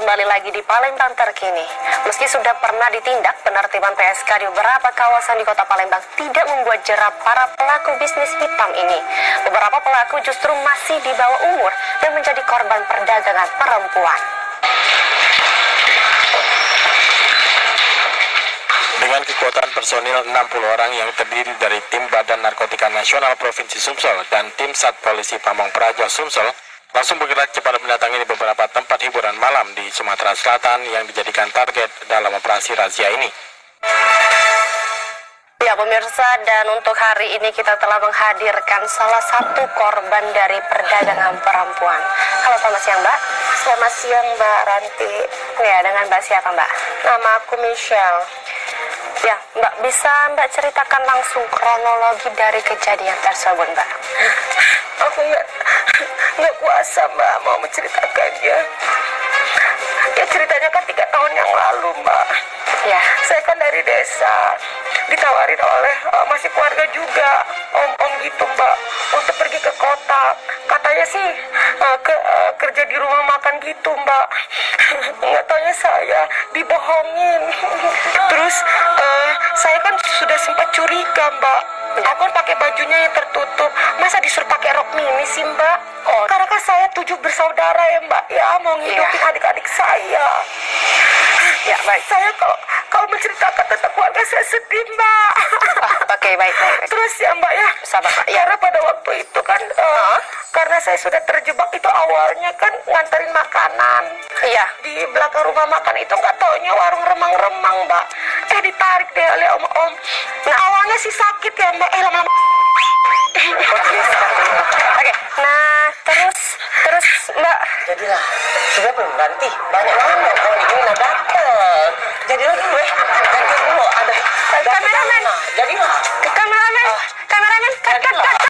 kembali lagi di Palembang terkini. Meski sudah pernah ditindak, penertiban PSK di beberapa kawasan di kota Palembang tidak membuat jerah para pelaku bisnis hitam ini. Beberapa pelaku justru masih di bawah umur dan menjadi korban perdagangan perempuan. Dengan kekuatan personil 60 orang yang terdiri dari tim Badan Narkotika Nasional Provinsi Sumsel dan tim Sat Polisi Pamong Praja Sumsel, langsung bergerak cepat mendatangi beberapa tempat hiburan malam di Sumatera Selatan yang dijadikan target dalam operasi razia ini. Ya pemirsa, dan untuk hari ini kita telah menghadirkan salah satu korban dari perdagangan perempuan. Halo, selamat siang Mbak. Selamat siang Mbak Ranti. Ya, dengan Mbak siapa Mbak? Nama aku Michelle. Ya, Mbak, bisa Mbak ceritakan langsung kronologi dari kejadian tersebut, Mbak? Aku nggak kuasa Mbak mau menceritakannya. Ya ceritanya kan 3 tahun yang lalu Mbak. Ya. Saya kan dari desa, ditawarin oleh masih keluarga juga, om-om gitu Mbak, untuk pergi ke kota. Katanya sih kerja di rumah makan gitu Mbak. Nggak taunya saya dibohongin. Terus saya kan sudah sempat curiga Mbak. Aku kan pakai bajunya yang tertutup, masa disuruh pakai rok mini sih Mbak? Oh. Karena kan saya 7 bersaudara ya Mbak, ya mau ngidupin adik-adik saya. Ya baik. Saya kalau menceritakan tentang keluarga saya sedih Mbak. Oke, baik. Terus ya Mbak ya, sabar Pak. Ya. Karena pada waktu itu kan karena saya sudah terjebak, itu awalnya kan nganterin makanan. Iya. Di belakang rumah makan itu nggak taunya warung remang-remang Mbak. Ditarik deh oleh om-om. Nah awalnya sih sakit ya Mbak, lama-lama. Oke, nah terus Mbak. Jadilah, sudah belum ganti. Banyak lama kau ini nggak datang.